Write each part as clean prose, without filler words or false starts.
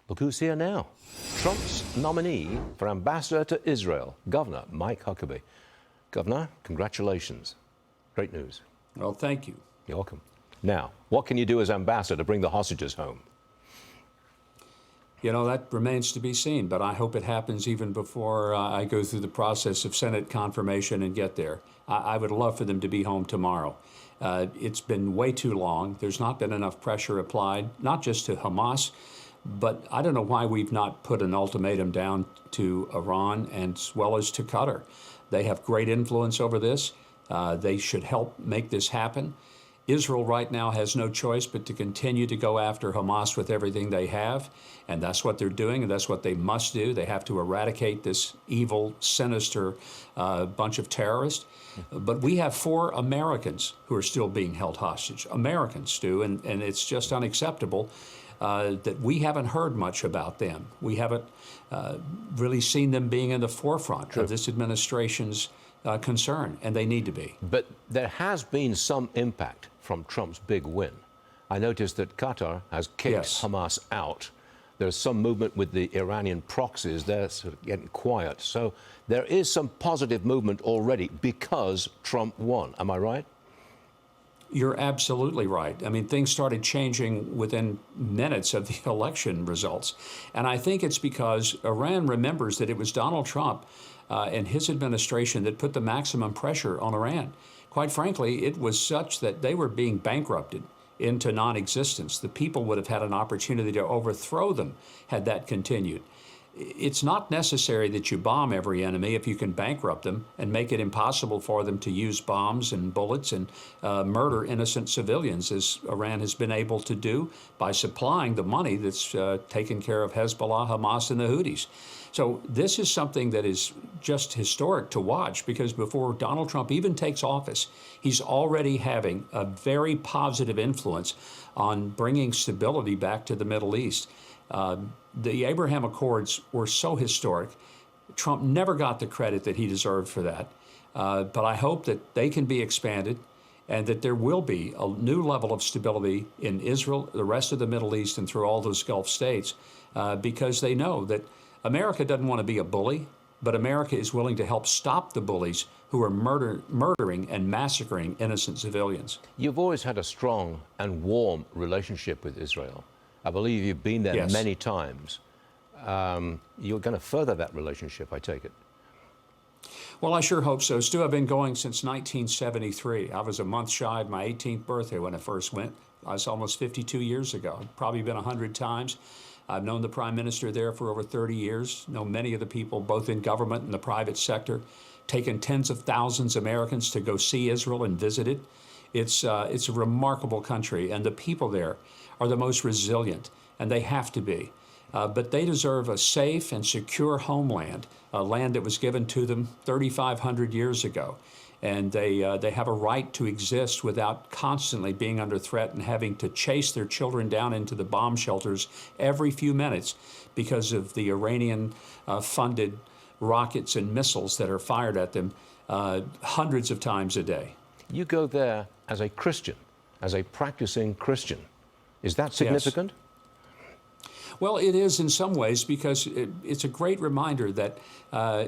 Look who's here now. Trump's nominee for ambassador to Israel, Governor Mike Huckabee. Governor, congratulations. Great news. Well, thank you. You're welcome. Now, what can you do as ambassador to bring the hostages home? You know, that remains to be seen, but I hope it happens even before I go through the process of Senate confirmation and get there. I would love for them to be home tomorrow. It's been way too long. There's not been enough pressure applied, not just to Hamas, but I don't know why we've not put an ultimatum down to Iran as well as to Qatar. They have great influence over this. They should help make this happen. Israel right now has no choice but to continue to go after Hamas with everything they have, and that's what they're doing, and that's what they must do. They have to eradicate this evil, sinister bunch of terrorists. But we have 4 Americans who are still being held hostage. Americans do, and it's just unacceptable that we haven't heard much about them. We haven't really seen them being in the forefront of this administration's concern, and they need to be. But there has been some impact from Trump's big win. I noticed that Qatar has kicked Hamas out. There's some movement with the Iranian proxies. They're sort of getting quiet. So there is some positive movement already because Trump won. Am I right? You're absolutely right. I mean, things started changing within minutes of the election results. And I think it's because Iran remembers that it was Donald Trump and his administration that put the maximum pressure on Iran. Quite frankly, it was such that they were being bankrupted into non-existence. The people would have had an opportunity to overthrow them had that continued. It's not necessary that you bomb every enemy if you can bankrupt them and make it impossible for them to use bombs and bullets and murder innocent civilians, as Iran has been able to do by supplying the money that's taken care of Hezbollah, Hamas, and the Houthis. So this is something that is just historic to watch, because before Donald Trump even takes office, he's already having a very positive influence on bringing stability back to the Middle East. The Abraham Accords were so historic. Trump never got the credit that he deserved for that. But I hope that they can be expanded and that there will be a new level of stability in Israel, the rest of the Middle East, and through all those Gulf states, because they know that America doesn't want to be a bully, but America is willing to help stop the bullies who are murdering and massacring innocent civilians. You've always had a strong and warm relationship with Israel. I believe you've been there many times. You're going to further that relationship, I take it. Well, I sure hope so. Stu, I've been going since 1973. I was a month shy of my 18th birthday when I first went. That's almost 52 years ago. I've probably been 100 times. I've known the Prime Minister there for over 30 years, know many of the people, both in government and the private sector, taken tens of thousands of Americans to go see Israel and visit it. It's a remarkable country, and the people there are the most resilient, and they have to be. But they deserve a safe and secure homeland, a land that was given to them 3,500 years ago. And they have a right to exist without constantly being under threat and having to chase their children down into the bomb shelters every few minutes because of the Iranian-funded rockets and missiles that are fired at them hundreds of times a day. You go there as a Christian, as a practicing Christian. Is that significant? Yes. Well, it is in some ways, because it's a great reminder that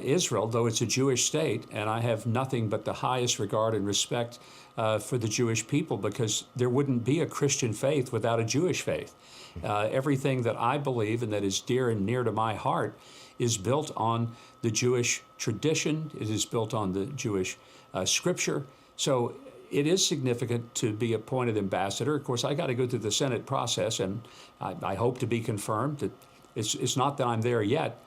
Israel, though it's a Jewish state, and I have nothing but the highest regard and respect for the Jewish people, because there wouldn't be a Christian faith without a Jewish faith. Everything that I believe and that is dear and near to my heart is built on the Jewish tradition. It is built on the Jewish scripture. So it is significant to be appointed ambassador. Of course, I got to go through the Senate process, and I hope to be confirmed. It's not that I'm there yet,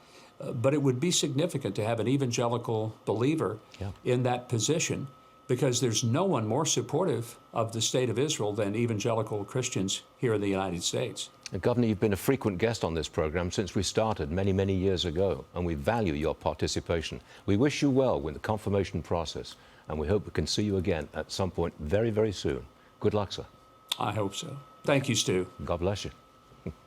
but it would be significant to have an evangelical believer in that position, because there's no one more supportive of the state of Israel than evangelical Christians here in the United States. Governor, you've been a frequent guest on this program since we started many, many years ago, and we value your participation. We wish you well with the confirmation process, and we hope we can see you again at some point very, very soon. Good luck, sir. I hope so. Thank you, Stu. God bless you.